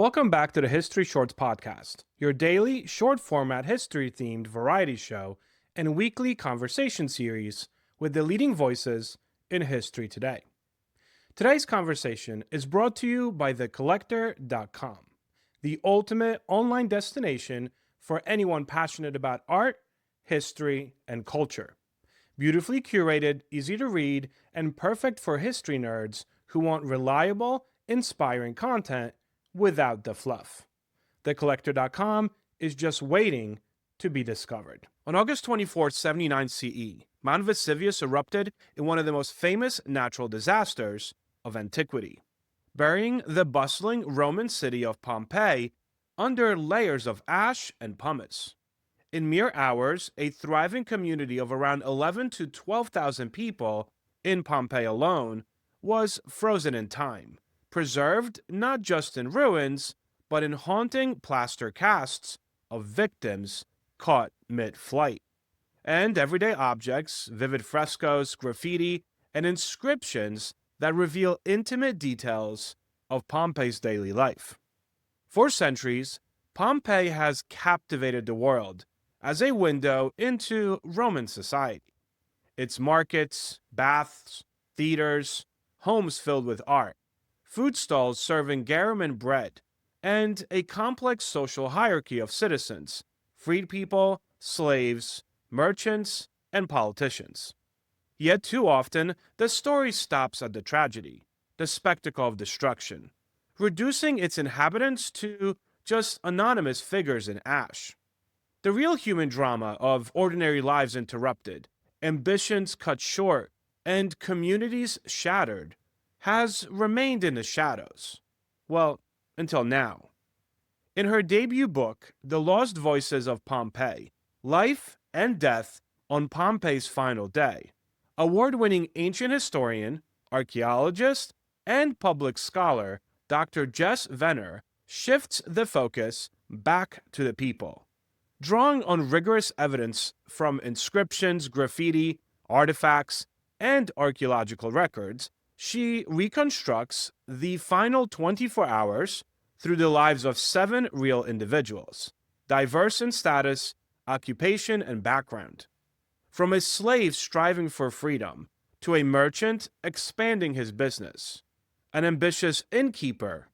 Welcome back to the History Shorts podcast, your daily short format history themed variety show and weekly conversation series with the leading voices in history today. Today's conversation is brought to you by thecollector.com, the ultimate online destination for anyone passionate about art, history, and culture. Beautifully curated, easy to read, and perfect for history nerds who want reliable, inspiring content without the fluff. TheCollector.com is just waiting to be discovered. On August 79 CE, Mount Vesuvius erupted in one of the most famous natural disasters of antiquity, burying the bustling Roman city of Pompeii under layers of ash and pumice. In mere hours, a thriving community of around 11 to 12,000 people in Pompeii alone was frozen in time, preserved not just in ruins, but in haunting plaster casts of victims caught mid-flight. And everyday objects, vivid frescoes, graffiti, and inscriptions that reveal intimate details of Pompeii's daily life. For centuries, Pompeii has captivated the world as a window into Roman society. Its markets, baths, theaters, homes filled with art, food stalls serving garum and bread, and a complex social hierarchy of citizens, freed people, slaves, merchants, and politicians. Yet too often, the story stops at the tragedy, the spectacle of destruction, reducing its inhabitants to just anonymous figures in ash. The real human drama of ordinary lives interrupted, ambitions cut short, and communities shattered has remained in the shadows. Well, until now. In her debut book, The Lost Voices of Pompeii, Life and Death on Pompeii's Final Day, award-winning ancient historian, archaeologist, and public scholar Dr. Jess Venner shifts the focus back to the people. Drawing on rigorous evidence from inscriptions, graffiti, artifacts, and archaeological records, she reconstructs the final 24 hours through the lives of 7 real individuals, diverse in status, occupation, and background. From a slave striving for freedom to a merchant expanding his business, an ambitious innkeeper,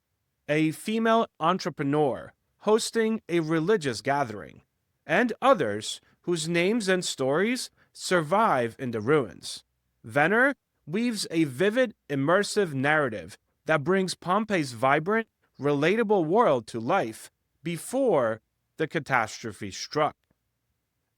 a female entrepreneur hosting a religious gathering, and others whose names and stories survive in the ruins. Venner weaves a vivid, immersive narrative that brings Pompeii's vibrant, relatable world to life before the catastrophe struck.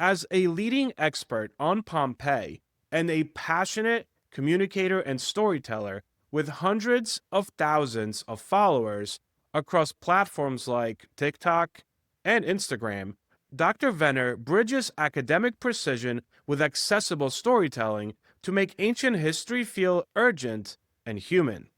As a leading expert on Pompeii and a passionate communicator and storyteller with hundreds of thousands of followers across platforms like TikTok and Instagram, Dr. Venner bridges academic precision with accessible storytelling to make ancient history feel urgent and human.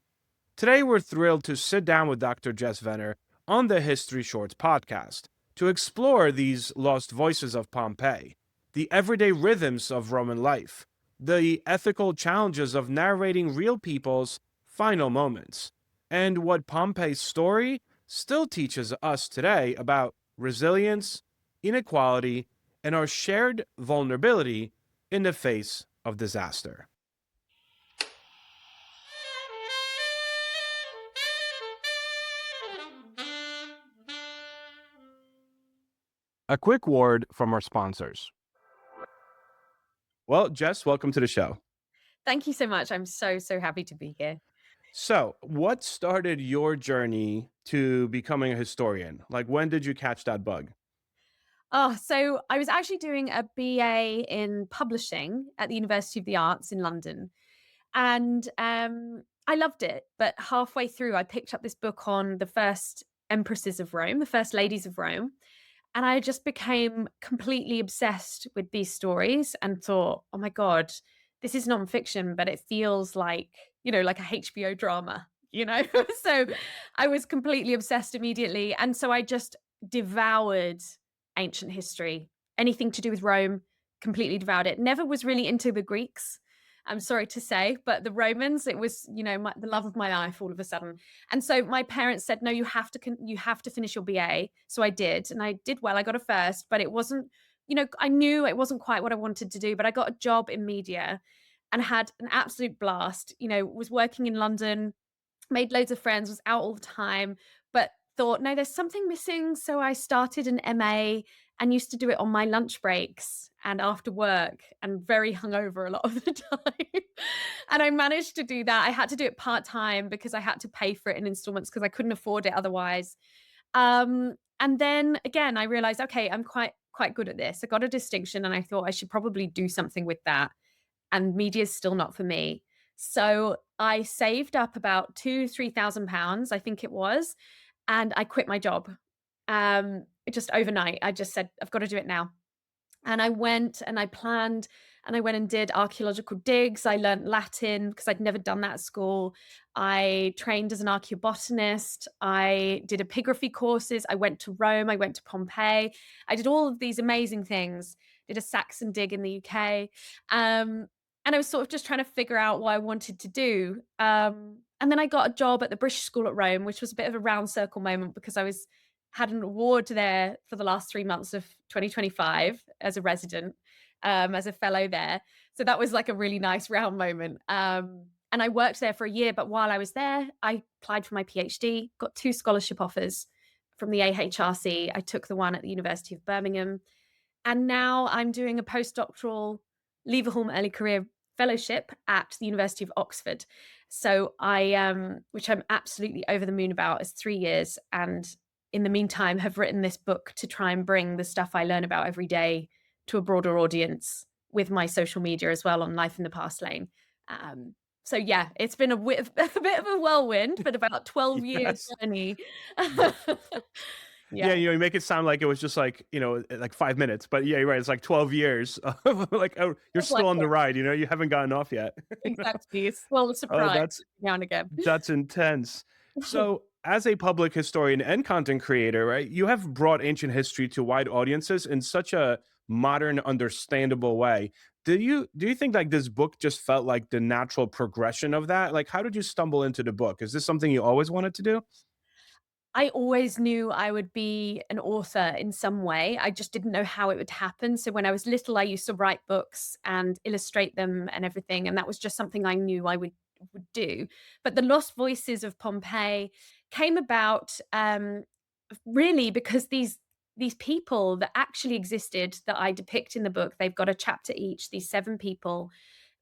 Today, we're thrilled to sit down with Dr. Jess Venner on the History Shorts podcast to explore these lost voices of Pompeii, the everyday rhythms of Roman life, the ethical challenges of narrating real people's final moments, and what Pompeii's story still teaches us today about resilience, inequality, and our shared vulnerability in the face of disaster. A quick word from our sponsors. Well, Jess, welcome to the show. Thank you so much. I'm so happy to be here. So, what started your journey to becoming a historian? Like, when did you catch that bug? Oh, so I was actually doing a BA in publishing at the University of the Arts in London. And I loved it. But halfway through, I picked up this book on the first empresses of Rome, the first ladies of Rome. And I just became completely obsessed with these stories and thought, oh my God, this is nonfiction, but it feels like, like a HBO drama. So I was completely obsessed immediately. And so I just devoured ancient history, anything to do with Rome, completely devoured it. Never was really into the Greeks. I'm sorry to say, but the Romans, it was, the love of my life all of a sudden. And so my parents said, no, you have to finish your BA. So I did, and I did well. I got a first, but it wasn't, I knew it wasn't quite what I wanted to do, but I got a job in media and had an absolute blast, was working in London, made loads of friends, was out all the time, but thought, no, there's something missing. So I started an MA and used to do it on my lunch breaks and after work and very hungover a lot of the time. And I managed to do that. I had to do it part time because I had to pay for it in installments because I couldn't afford it otherwise. And then again, I realized, okay, I'm quite good at this. I got a distinction and I thought I should probably do something with that. And media is still not for me. So I saved up about £3,000, I think it was, and I quit my job. Just overnight. I just said, I've got to do it now. And I went and I planned and I went and did archaeological digs. I learned Latin because I'd never done that at school. I trained as an archaeobotanist. I did epigraphy courses. I went to Rome. I went to Pompeii. I did all of these amazing things. Did a Saxon dig in the UK. And I was sort of just trying to figure out what I wanted to do. And then I got a job at the British School at Rome, which was a bit of a round circle moment because I had an award there for the last 3 months of 2025 as a resident, as a fellow there. So that was like a really nice round moment. And I worked there for a year, but while I was there, I applied for my PhD, got 2 scholarship offers from the AHRC. I took the one at the University of Birmingham. And now I'm doing a postdoctoral Leverhulme Early Career Fellowship at the University of Oxford. So which I'm absolutely over the moon about, is 3 years. And in the meantime, have written this book to try and bring the stuff I learn about every day to a broader audience with my social media as well on Life in the Past Lane. So yeah, it's been a bit of a whirlwind, but about 12 years Yes. journey. Yeah, Yeah, you make it sound like it was just like, like 5 minutes, but yeah, you're right. It's like 12 years of like, oh, you're feels like still on the it. ride, you haven't gotten off yet. Exactly. It's well a Oh, surprise that's now and again. That's intense. So, as a public historian and content creator, right, you have brought ancient history to wide audiences in such a modern, understandable way. Do you think like this book just felt like the natural progression of that? Like, how did you stumble into the book? Is this something you always wanted to do? I always knew I would be an author in some way. I just didn't know how it would happen. So when I was little, I used to write books and illustrate them and everything, and that was just something I knew I would do. But the Lost Voices of Pompeii came about really because these people that actually existed that I depict in the book, they've got a chapter each. These 7 people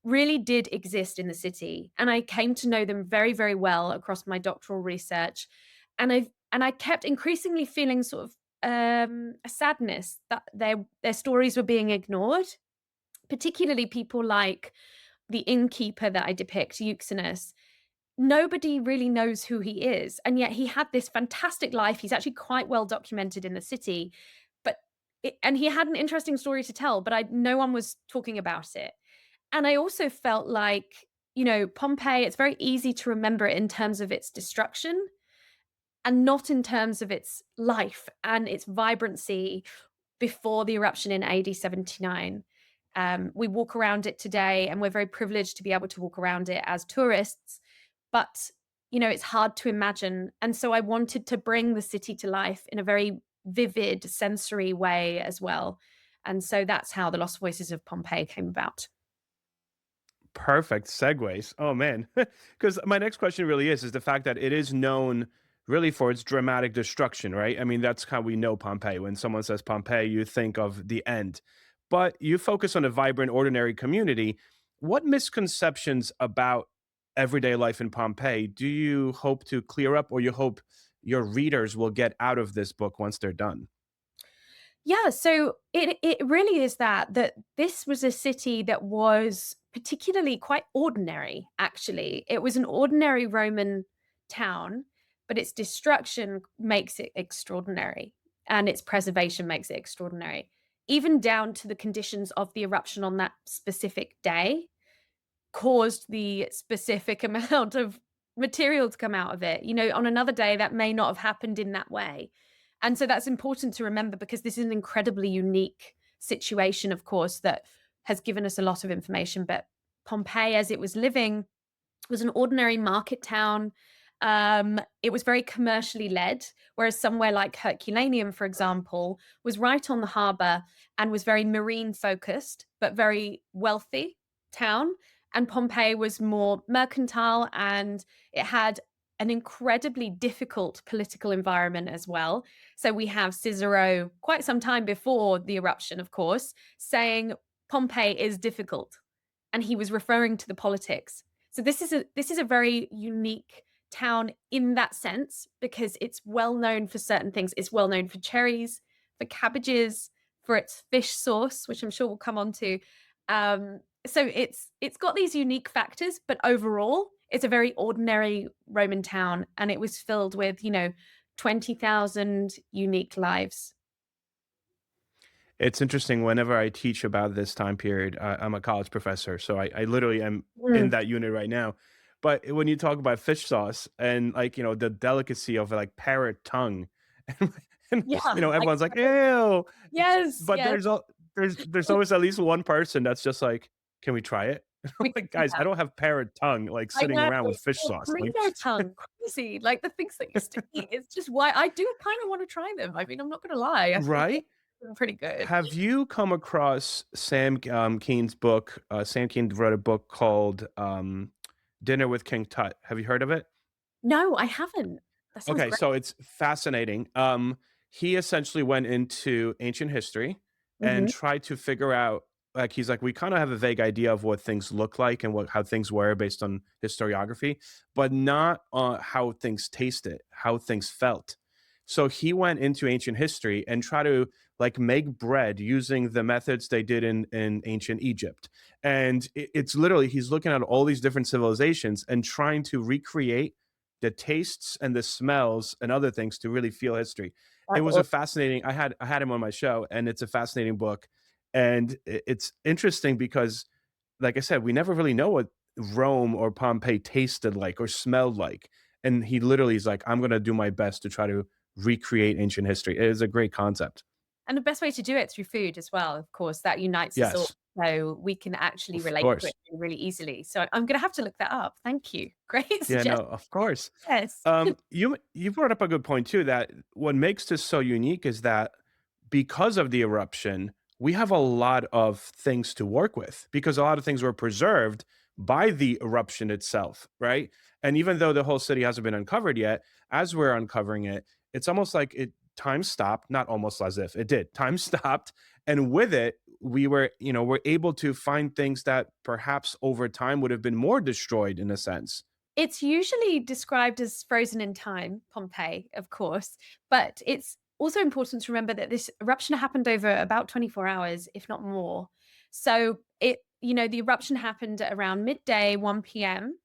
really did exist in the city, and I came to know them very, very well across my doctoral research. And I kept increasingly feeling sort of a sadness that their stories were being ignored, particularly people like the innkeeper that I depict, Euxenus. Nobody really knows who he is, and yet he had this fantastic life. He's actually quite well documented in the city, but and he had an interesting story to tell, but no one was talking about it. And I also felt like, Pompeii, it's very easy to remember it in terms of its destruction and not in terms of its life and its vibrancy before the eruption in AD 79. We walk around it today and we're very privileged to be able to walk around it as tourists, but it's hard to imagine. And so I wanted to bring the city to life in a very vivid, sensory way as well. And so that's how the Lost Voices of Pompeii came about. Perfect segues. Oh man, because my next question really is the fact that it is known really for its dramatic destruction, right? I mean, that's how we know Pompeii. When someone says Pompeii, you think of the end, but you focus on a vibrant, ordinary community. What misconceptions about everyday life in Pompeii do you hope to clear up, or you hope your readers will get out of this book once they're done? Yeah, so it really is that this was a city that was particularly quite ordinary, actually. It was an ordinary Roman town, but its destruction makes it extraordinary, and its preservation makes it extraordinary, even down to the conditions of the eruption on that specific day caused the specific amount of material to come out of it. On another day, that may not have happened in that way. And so that's important to remember because this is an incredibly unique situation, of course, that has given us a lot of information. But Pompeii as it was living was an ordinary market town. It was very commercially led, whereas somewhere like Herculaneum, for example, was right on the harbor and was very marine focused, but very wealthy town. And Pompeii was more mercantile, and it had an incredibly difficult political environment as well. So we have Cicero, quite some time before the eruption, of course, saying Pompeii is difficult, and he was referring to the politics. So this is a very unique town in that sense because it's well known for certain things. It's well known for cherries, for cabbages, for its fish sauce, which I'm sure we'll come on to. So it's got these unique factors, but overall, it's a very ordinary Roman town, and it was filled with 20,000 unique lives. It's interesting whenever I teach about this time period. I'm a college professor, so I literally am in Mm. that unit right now. But when you talk about fish sauce and like the delicacy of like parrot tongue, and, Yeah, I everyone's like ew, yes, but yes. there's always at least one person that's just like, can we try it? We Like guys, I don't have parrot tongue like I sitting know, around with fish or sauce. Like flamingo tongue, crazy, like the things that used to eat. It's just why I do kind of want to try them. I mean, I'm not gonna lie, I feel like right? they're pretty good. Have you come across Keene's book? Sam Keen wrote a book called Dinner with King Tut. Have you heard of it? No, I haven't. That sounds Okay, great. so it's fascinating. He essentially went into ancient history and Mhm. tried to figure out, like, he's like, we kind of have a vague idea of what things look like and how things were based on historiography, but not how things tasted, how things felt. So he went into ancient history and tried to like make bread using the methods they did in ancient Egypt. And it's literally he's looking at all these different civilizations and trying to recreate the tastes and the smells and other things to really feel history. It That's was aw a fascinating. I had him on my show, and it's a fascinating book, and it's interesting because, like I said, we never really know what Rome or Pompeii tasted like or smelled like, and he literally is like, "I'm gonna do my best to try to recreate ancient history." It is a great concept. And the best way to do it through food as well, of course, that unites us all, Yes, so we can actually of relate to course. it really easily. So I'm gonna have to look that up. Thank you. Great Yeah, no, suggestion. of course. Yes. You brought up a good point too. That what makes this so unique is that because of the eruption, we have a lot of things to work with because a lot of things were preserved by the eruption itself, right? And even though the whole city hasn't been uncovered yet, as we're uncovering it, it's almost like it time stopped, not almost as if it did. Time stopped, and with it, we're able to find things that perhaps over time would have been more destroyed in a sense. It's usually described as frozen in time, Pompeii, of course, but it's also important to remember that this eruption happened over about 24 hours, if not more. So the eruption happened at around midday, 1 p.m.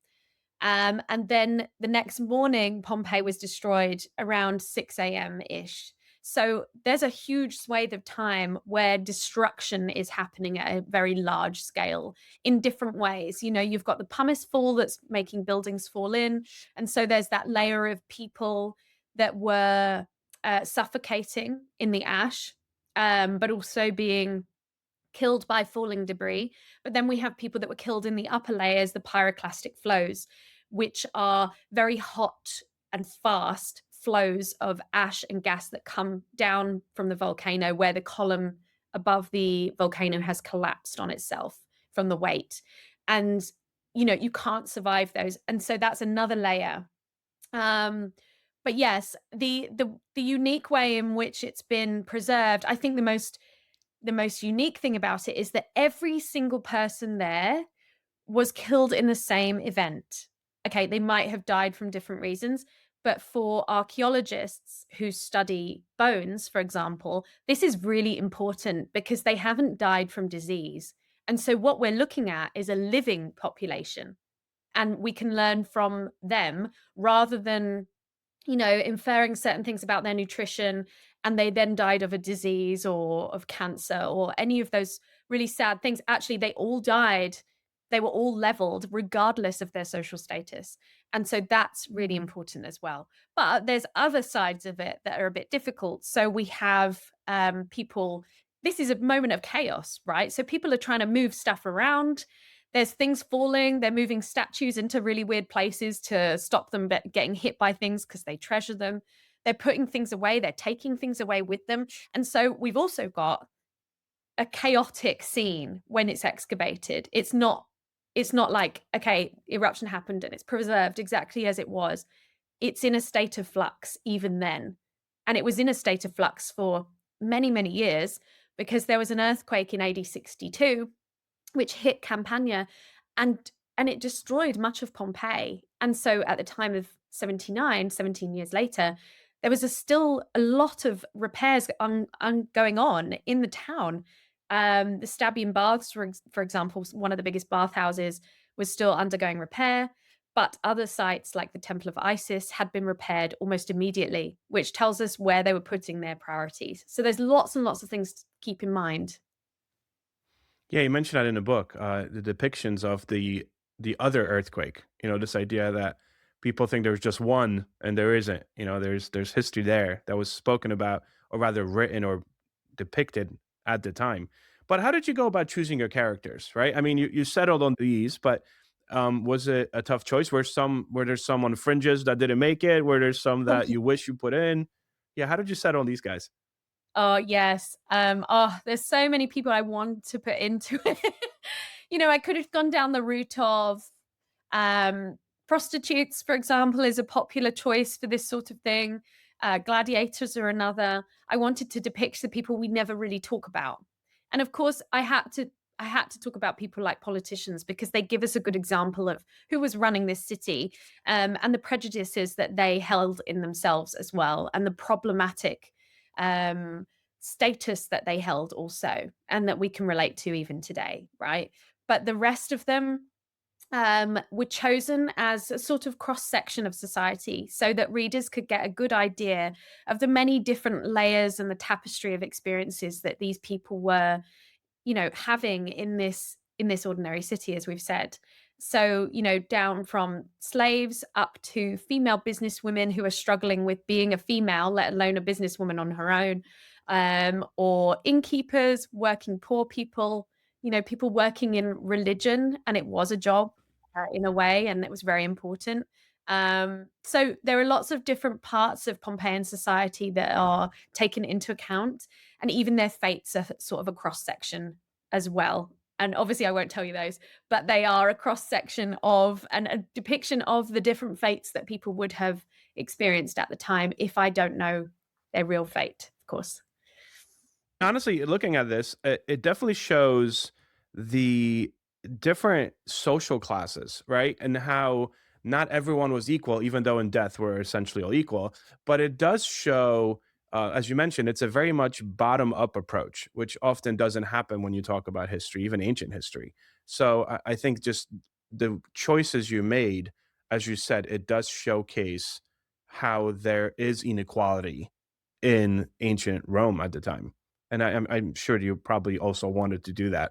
And then the next morning, Pompeii was destroyed around 6 a.m. ish. So there's a huge swathe of time where destruction is happening at a very large scale in different ways. You've got the pumice fall that's making buildings fall in. And so there's that layer of people that were suffocating in the ash, but also being killed by falling debris. But then we have people that were killed in the upper layers, the pyroclastic flows, which are very hot and fast flows of ash and gas that come down from the volcano, where the column above the volcano has collapsed on itself from the weight. And you can't survive those. And so that's another layer. Um, but yes, the unique way in which it's been preserved, I think the most unique thing about it is that every single person there was killed in the same event. Okay, they might have died from different reasons, but for archaeologists who study bones, for example, this is really important because they haven't died from disease. And so what we're looking at is a living population, and we can learn from them rather than inferring certain things about their nutrition, and they then died of a disease or of cancer or any of those really sad things. Actually, they all died. They were all leveled regardless of their social status. And so that's really important as well. But there's other sides of it that are a bit difficult. So we have people, this is a moment of chaos, right? So people are trying to move stuff around. there's things falling, they're moving statues into really weird places to stop them getting hit by things because they treasure them. They're putting things away, they're taking things away with them. And so we've also got a chaotic scene when it's excavated. It's not like, okay, eruption happened and it's preserved exactly as it was. It's in a state of flux even then. And it was in a state of flux for many, many years because there was an earthquake in AD 62 which hit Campania and it destroyed much of Pompeii. And so at the time of 79, 17 years later, there was still a lot of repairs going on in the town. The Stabian Baths, for example, one of the biggest bathhouses, was still undergoing repair, but other sites like the Temple of Isis had been repaired almost immediately, which tells us where they were putting their priorities. So there's lots and lots of things to keep in mind. Yeah, you mentioned that in the book, the depictions of the other earthquake. You know, this idea that people think there's just one and there isn't. You know, there's history there that was spoken about, or rather written or depicted at the time. But how did you go about choosing your characters? Right? I mean, you settled on these, but was it a tough choice? Were there some on fringes that didn't make it? Were there some that you wish you put in? Yeah, how did you settle on these guys? Oh, yes. There's so many people I want to put into it. I could have gone down the route of um, prostitutes, for example, is a popular choice for this sort of thing. Gladiators are another. I wanted to depict the people we never really talk about. And of course, I had to talk about people like politicians because they give us a good example of who was running this city, and the prejudices that they held in themselves as well, and the problematic um, status that they held also, and that we can relate to even today, right? But the rest of them were chosen as a sort of cross section of society so that readers could get a good idea of the many different layers and the tapestry of experiences that these people were having in this ordinary city, as we've said. So, down from slaves up to female businesswomen who are struggling with being a female, let alone a businesswoman on her own, or innkeepers, working poor people, people working in religion, and it was a job in a way, and it was very important. So there are lots of different parts of Pompeian society that are taken into account, and even their fates are sort of a cross section as well. And obviously, I won't tell you those, but they are a cross section of and a depiction of the different fates that people would have experienced at the time if I don't know their real fate, of course. Honestly, looking at this, it definitely shows the different social classes, right? And how not everyone was equal, even though in death we're essentially all equal. But it does show, as you mentioned, it's a very much bottom up approach, which often doesn't happen when you talk about history, even ancient history. So I think just the choices you made, as you said, it does showcase how there is inequality in ancient Rome at the time. And I'm sure you probably also wanted to do that.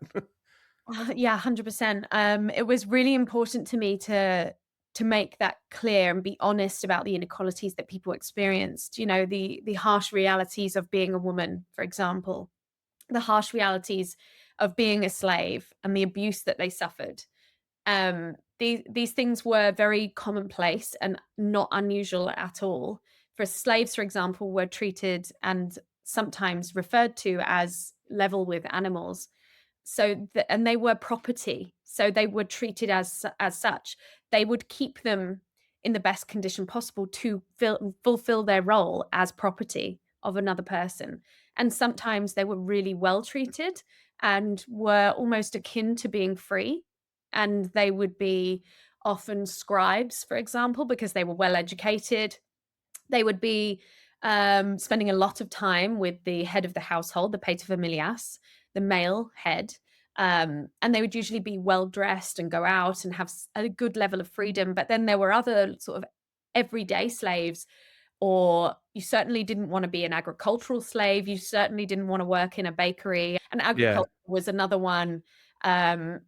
Yeah, 100%. It was really important to me to make that clear and be honest about the inequalities that people experienced. The harsh realities of being a woman, for example, the harsh realities of being a slave and the abuse that they suffered. These things were very commonplace and not unusual at all. For slaves, for example, were treated and sometimes referred to as level with animals. And they were property, so they were treated as such. They would keep them in the best condition possible to fulfill their role as property of another person. And sometimes they were really well treated and were almost akin to being free. And they would be often scribes, for example, because they were well educated. They would be spending a lot of time with the head of the household, the paterfamilias, the male head. And they would usually be well dressed and go out and have a good level of freedom. But then there were other sort of everyday slaves, or you certainly didn't want to be an agricultural slave. You certainly didn't want to work in a bakery. And Yeah. agriculture was another one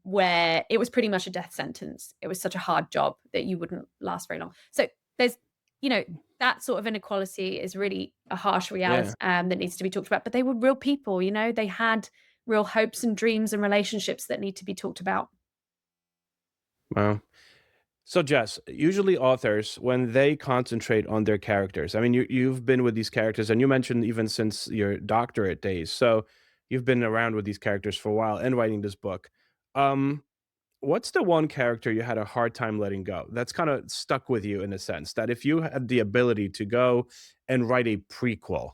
where it was pretty much a death sentence. It was such a hard job that you wouldn't last very long. So there's, you know, that sort of inequality is really a harsh reality Yeah. that needs to be talked about. But they were real people, they had real hopes and dreams and relationships that need to be talked about. Well, so Jess, usually authors, when they concentrate on their characters, I mean, you've been with these characters, and you mentioned even since your doctorate days, so you've been around with these characters for a while and writing this book. Um, what's the one character you had a hard time letting go? That's kind of stuck with you in a sense that if you had the ability to go and write a prequel,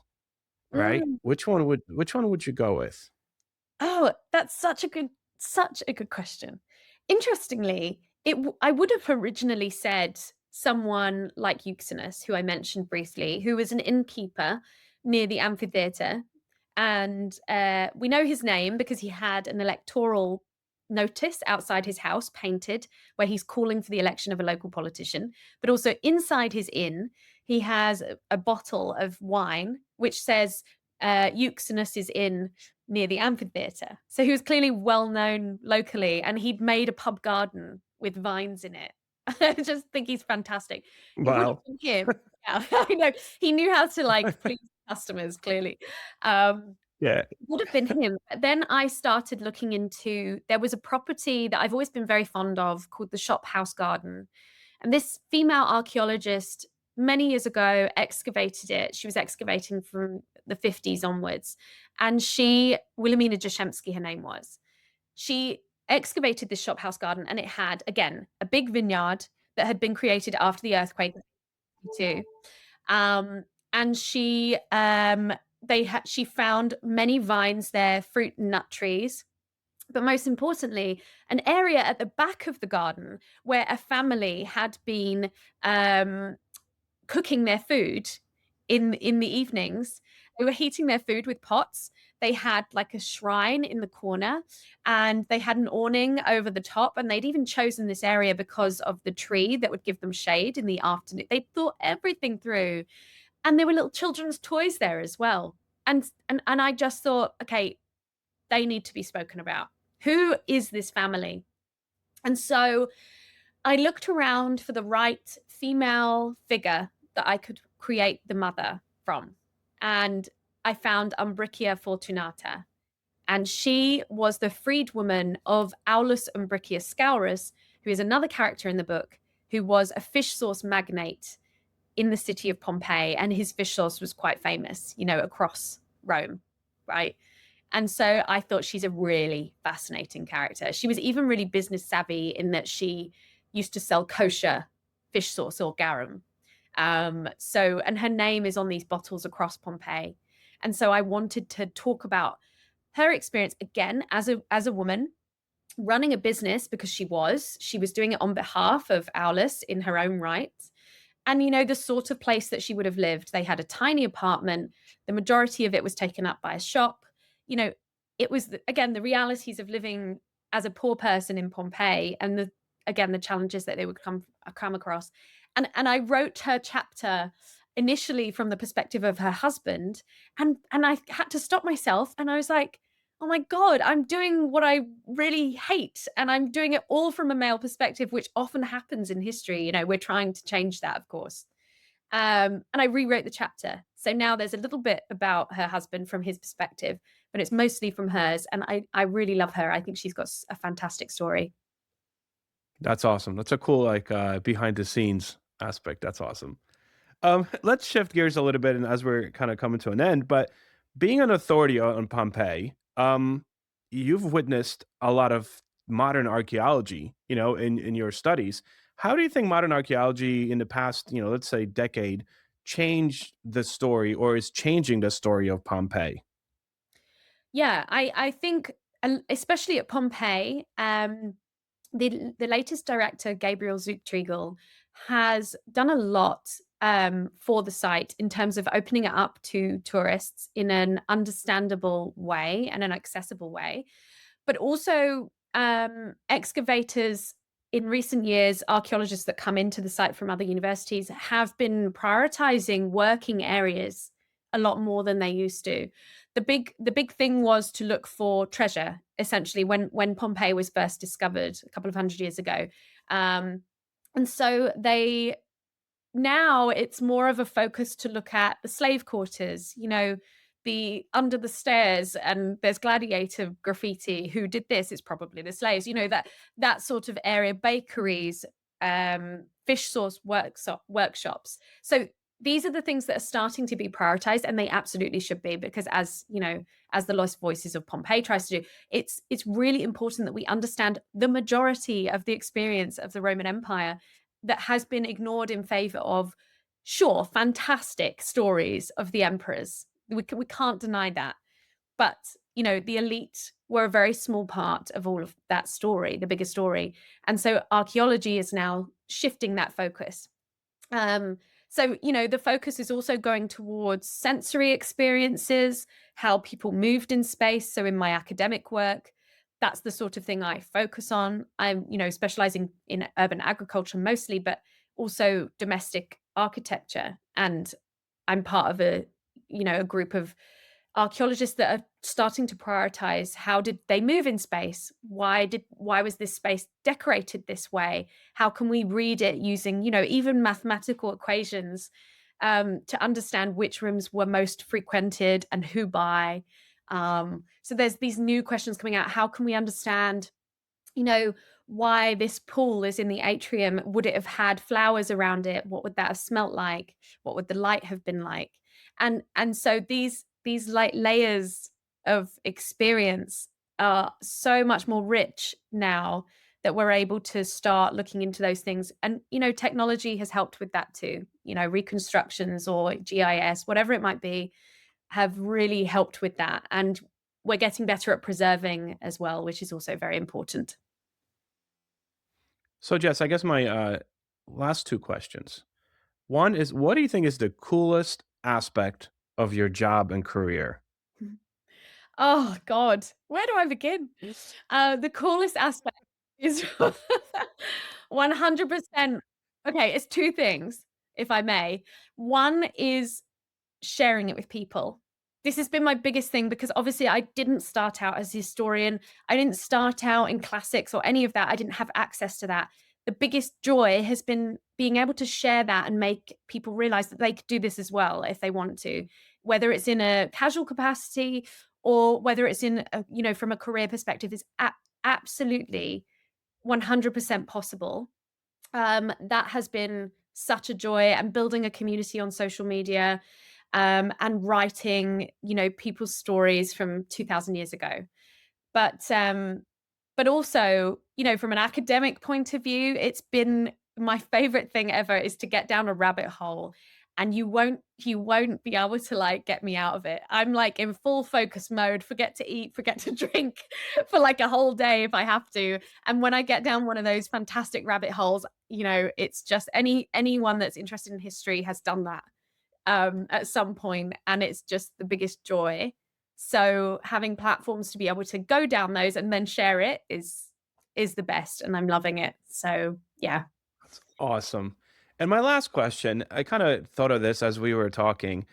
right? Mm. Which one would you go with? Oh, that's such a good question. Interestingly, I would have originally said someone like Euxinus, who I mentioned briefly, who was an innkeeper near the amphitheater, and we know his name because he had an electoral notice outside his house painted where he's calling for the election of a local politician. But also inside his inn, he has a bottle of wine which says Euxinus is in near the amphitheater. So he was clearly well known locally and he'd made a pub garden with vines in it. I just think he's fantastic. It would have Wow. been him. Yeah, I know. He knew how to like please customers clearly. Um, Yeah. would have been him. But then I started looking into there was a property that I've always been very fond of called the Shop House Garden. And this female archaeologist many years ago excavated it. She was excavating from the 50s onwards. And Wilhelmina Jastrzębski, her name was, she excavated this shop house garden and it had, again, a big vineyard that had been created after the earthquake too. And she found many vines there, fruit and nut trees, but most importantly, an area at the back of the garden where a family had been um, cooking their food in the evenings. They were heating their food with pots. They had like a shrine in the corner and they had an awning over the top. And they'd even chosen this area because of the tree that would give them shade in the afternoon. They thought everything through. And there were little children's toys there as well. And I just thought, okay, they need to be spoken about. Who is this family? And so I looked around for the right female figure that I could create the mother from. And I found Umbricia Fortunata. And she was the freedwoman of Aulus Umbricius Scaurus, who is another character in the book, who was a fish sauce magnate in the city of Pompeii. And his fish sauce was quite famous, across Rome, right? And so I thought she's a really fascinating character. She was even really business savvy in that she used to sell kosher fish sauce or garum. And her name is on these bottles across Pompeii. And so I wanted to talk about her experience again as a woman running a business because she was doing it on behalf of Aulus in her own right. And the sort of place that she would have lived, they had a tiny apartment. The majority of it was taken up by a shop. You know, it was again the realities of living as a poor person in Pompeii, and the challenges that they would come across. And I wrote her chapter initially from the perspective of her husband, and I had to stop myself, and I was like, oh my God, I'm doing what I really hate. And I'm doing it all from a male perspective, which often happens in history. We're trying to change that, of course. And I rewrote the chapter. So now there's a little bit about her husband from his perspective, but it's mostly from hers. And I really love her. I think she's got a fantastic story. That's awesome. That's a cool, like, behind the scenes aspect. That's awesome. Let's shift gears a little bit, and as we're kind of coming to an end, but being an authority on Pompeii, you've witnessed a lot of modern archaeology, in your studies. How do you think modern archaeology in the past, let's say decade, changed the story or is changing the story of Pompeii? Yeah, I think, especially at Pompeii, the latest director, Gabriel Zuchtriegel, has done a lot for the site in terms of opening it up to tourists in an understandable way and an accessible way, but also excavators in recent years, archaeologists that come into the site from other universities have been prioritizing working areas a lot more than they used to. The big thing was to look for treasure, essentially, when Pompeii was first discovered a couple of hundred years ago. Um, and so now it's more of a focus to look at the slave quarters, the under the stairs and there's gladiator graffiti. Who did this? It's probably the slaves. That sort of area, bakeries, fish sauce workshops. So these are the things that are starting to be prioritized, and they absolutely should be, because as the Lost Voices of Pompeii tries to do, it's really important that we understand the majority of the experience of the Roman Empire that has been ignored in favor of, sure, fantastic stories of the emperors. We can't deny that. But, the elite were a very small part of all of that story, the bigger story. And so archaeology is now shifting that focus. The focus is also going towards sensory experiences, how people moved in space. So in my academic work, that's the sort of thing I focus on. I'm, specializing in urban agriculture mostly, but also domestic architecture. And I'm part of a group of archaeologists that are starting to prioritize, how did they move in space? Why was this space decorated this way? How can we read it using, even mathematical equations, to understand which rooms were most frequented and who by? So there's these new questions coming out. How can we understand, why this pool is in the atrium? Would it have had flowers around it? What would that have smelt like? What would the light have been like? And so these like layers of experience are so much more rich now that we're able to start looking into those things. And technology has helped with that too. Reconstructions or GIS, whatever it might be, have really helped with that. And we're getting better at preserving as well, which is also very important. So, Jess, I guess my last two questions. One is, what do you think is the coolest aspect of your job and career? Oh God, where do I begin? The coolest aspect is 100%. Okay, it's two things, if I may. One is sharing it with people. This has been my biggest thing, because obviously I didn't start out as a historian. I didn't start out in classics or any of that. I didn't have access to that. The biggest joy has been being able to share that and make people realize that they could do this as well if they want to, whether it's in a casual capacity or whether it's in from a career perspective, is absolutely 100% possible. That has been such a joy, and building a community on social media, and writing, people's stories from 2000 years ago. But also, from an academic point of view, it's been my favorite thing ever is to get down a rabbit hole, and you won't be able to like get me out of it. I'm like in full focus mode, forget to eat, forget to drink for like a whole day if I have to. And when I get down one of those fantastic rabbit holes, it's just anyone that's interested in history has done that at some point, and it's just the biggest joy. So having platforms to be able to go down those and then share it is the best, and I'm loving it. So yeah. Awesome. And my last question, I kind of thought of this as we were talking.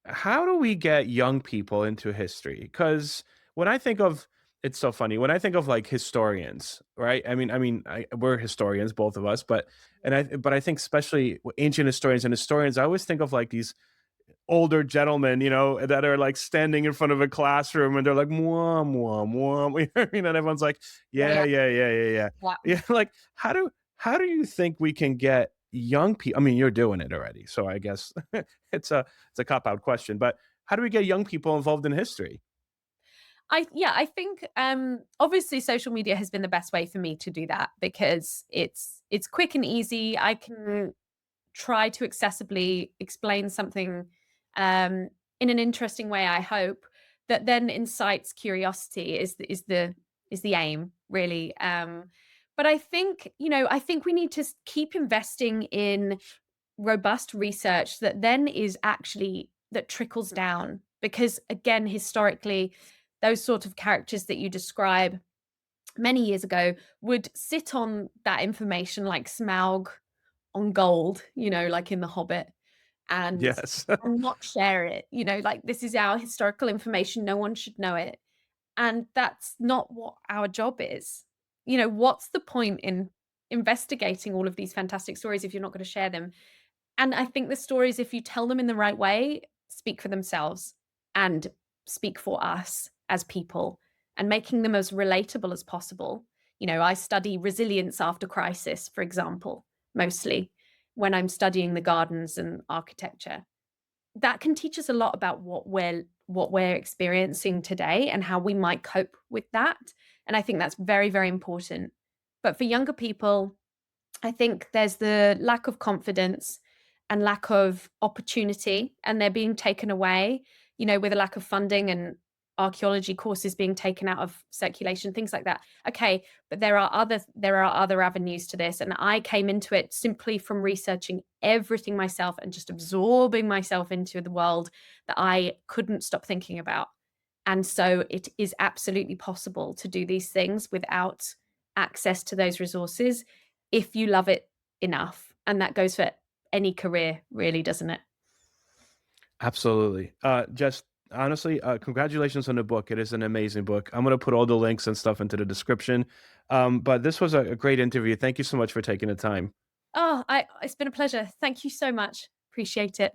How do we get young people into history? Because when I think of, it's so funny when I think of like historians, right? We're historians, both of us, but I think especially ancient historians and historians, I always think of like these older gentlemen, that are like standing in front of a classroom and they're like, mwah, mwah, mwah. And everyone's like, Yeah, yeah, yeah, yeah, yeah, yeah, yeah. yeah. Yeah. Like, how do you think we can get young people? I mean, you're doing it already. So I guess it's a cop-out question, but how do we get young people involved in history? I think obviously social media has been the best way for me to do that, because it's quick and easy. I can try to accessibly explain something in an interesting way, I hope, that then incites curiosity is the aim, really. But I think we need to keep investing in robust research that then is actually that trickles down, because again, historically, those sort of characters that you describe many years ago would sit on that information like Smaug on gold, like in The Hobbit, and Yes. not share it, like this is our historical information, no one should know it. And that's not what our job is. What's the point in investigating all of these fantastic stories if you're not going to share them? And I think the stories, if you tell them in the right way, speak for themselves. And speak for us as people and making them as relatable as possible. I study resilience after crisis, for example, mostly when I'm studying the gardens and architecture. That can teach us a lot about what we're experiencing today and how we might cope with that. And I think that's very, very important. But for younger people, I think there's the lack of confidence and lack of opportunity, and they're being taken away, with a lack of funding and archaeology courses being taken out of circulation, things like that. Okay, but there are other avenues to this, and I came into it simply from researching everything myself and just absorbing myself into the world that I couldn't stop thinking about. And so it is absolutely possible to do these things without access to those resources if you love it enough. And that goes for any career, really, doesn't it? Absolutely. Just honestly, congratulations on the book. It is an amazing book. I'm going to put all the links and stuff into the description. But this was a great interview. Thank you so much for taking the time. Oh, it's been a pleasure. Thank you so much. Appreciate it.